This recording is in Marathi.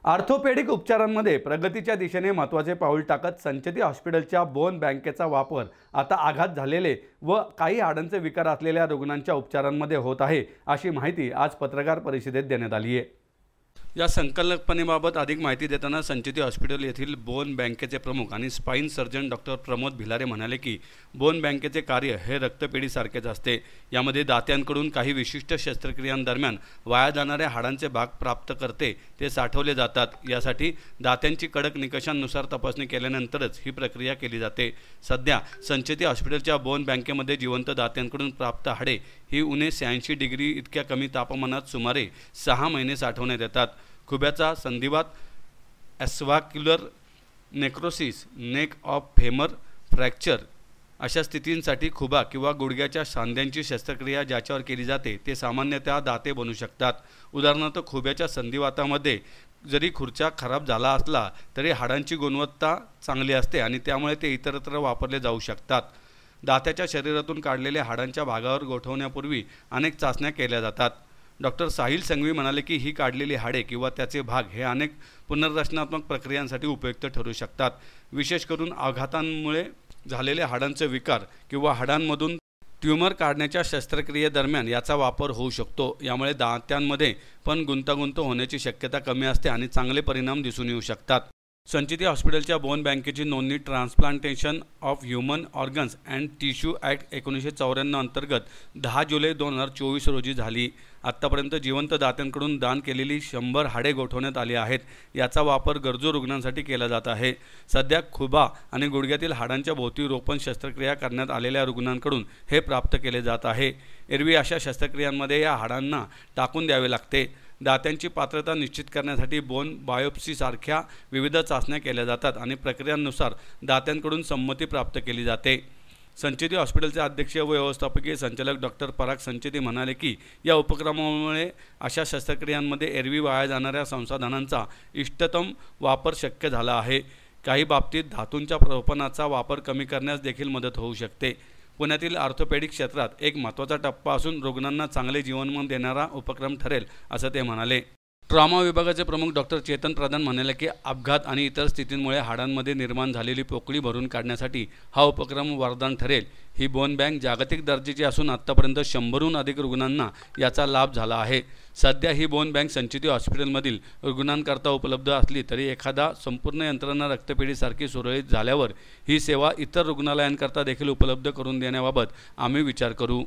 ऑर्थोपेडिक उपचारांमध्ये प्रगतीच्या दिशेने महत्त्वाचे पाऊल टाकत संचेती हॉस्पिटलच्या बोन बँकेचा वापर आता आघात झालेले व काही हाडांचे विकार असलेल्या रुग्णांच्या उपचारांमध्ये होत आहे, अशी माहिती आज पत्रकार परिषदेत देण्यात आली आहे। या संकल्पनेबाबत अधिक माहिती देताना संचेती हॉस्पिटल येथील बोन बँकेचे प्रमुख आणि spine surgeon doctor Pramod Bhilare म्हणाले की बोन बँकेचे कार्य हे रक्तपेढीसारखेच असते। यामध्ये दात्यांकडून काही विशिष्ट शस्त्रक्रियांदरम्यान वाया जाणाऱ्या हाडांचे भाग प्राप्त करते ते साठवले जातात। यासाठी दात्यांची कडक निकषांनुसार तपासणी केल्यानंतरच ही प्रक्रिया केली जाते। सध्या संचेती हॉस्पिटलच्या बोन बँकेमध्ये जिवंत दात्यांकडून प्राप्त हाडे ही उणे 86 डिग्री इतक्या कमी तापमानात सुमारे 6 महिने साठवण्यात येतात। खुब्याचा संधिवात, avascular necrosis, neck of femur fracture अशा स्थितींसाठी खुबा किंवा गुडघ्याच्या सांध्यांची शस्त्रक्रिया ज्याच्यावर केली जाते ते सामान्यतः दाते बनू शकतात। उदाहरणार्थ खुब्याच्या संधिवातामध्ये जरी खुर्चा खराब झाला असला तरी हाडांची गुणवत्ता चांगली असते आणि त्यामुळे ते इतरत्र वापरले जाऊ शकतात। दात्याच्या शरीरातून काढलेल्या हाडांच्या भागावर गोठवण्यापूर्वी अनेक चाचण्या केल्या जातात। डॉक्टर साहिल संघवी म्हणाले की ही काढलेली हाडे किंवा त्याचे भाग हे अनेक पुनर्रचनात्मक प्रक्रियांसाठी उपयुक्त ठरू शकतात। विशेष करून आघातांमुळे झालेल्या हाडांचे विकार किंवा हाडांमधून ट्यूमर काढण्याच्या शस्त्रक्रियेदरम्यान याचा वापर होऊ शकतो। यामुळे दात्यांमध्ये पण गुंतागुंत होण्याची शक्यता कमी असते आणि चांगले परिणाम दिसून येऊ शकतात। संचेती हॉस्पिटलच्या बोन बँकेची नोंदणी transplantation of human organs and tissue act 1994 अंतर्गत 10 जुलै 2024 रोजी झाली। आत्तापर्यंत जिवंत दात्यांकडून दान केलेली 100 हाडे गोठवण्यात आली आहेत। याचा वापर गरजू रुग्णांसाठी केला जात आहे। सध्या खुबा आणि गुडघ्यातील हाडांच्या भोवती रोपण शस्त्रक्रिया करण्यात आलेल्या रुग्णांकडून हे प्राप्त केले जात आहे। एरवी अशा शस्त्रक्रियांमध्ये या हाडांना टाकून द्यावे लागते। दात्यांची पात्रता निश्चित करण्यासाठी बोन बायोप्सीसारख्या विविध चाचण्या केल्या जातात आणि प्रक्रियांनुसार दात्यांकडून संमती प्राप्त केली जाते। संचेती हॉस्पिटलचे अध्यक्ष व व्यवस्थापकीय संचालक डॉक्टर पराग संचेती म्हणाले की या उपक्रमामुळे अशा शस्त्रक्रियांमध्ये एरवी वाया जाणाऱ्या संसाधनांचा इष्टतम वापर शक्य झाला आहे। काही बाबतीत धातूंच्या रोपणाचा वापर कमी करण्यास देखील मदत होऊ शकते। पुण्यातील ऑर्थोपेडिक क्षेत्रात एक महत्त्वाचा टप्पा असून रुग्णांना चांगले जीवनमान देणारा उपक्रम ठरेल, असं ते म्हणाले। ट्रॉमा विभागाचे प्रमुख डॉक्टर चेतन प्रधान म्हणाले की अपघात आणि इतर स्थितींमुळे हाडांमध्ये निर्माण झालेली पोकळी भरून काढण्यासाठी हा उपक्रम वरदान ठरेल। ही बोन बँक जागतिक दर्जाची असून आत्तापर्यंत 100हून अधिक रुग्णांना याचा लाभ झाला आहे। सध्या ही बोन बँक संचेती हॉस्पिटलमधील रुग्णांकरता उपलब्ध असली तरी एखादा संपूर्ण यंत्रणा रक्तपेढीसारखी सुरळीत झाल्यावर ही सेवा इतर रुग्णालयांकरता देखील उपलब्ध करून देण्याबाबत आम्ही विचार करू।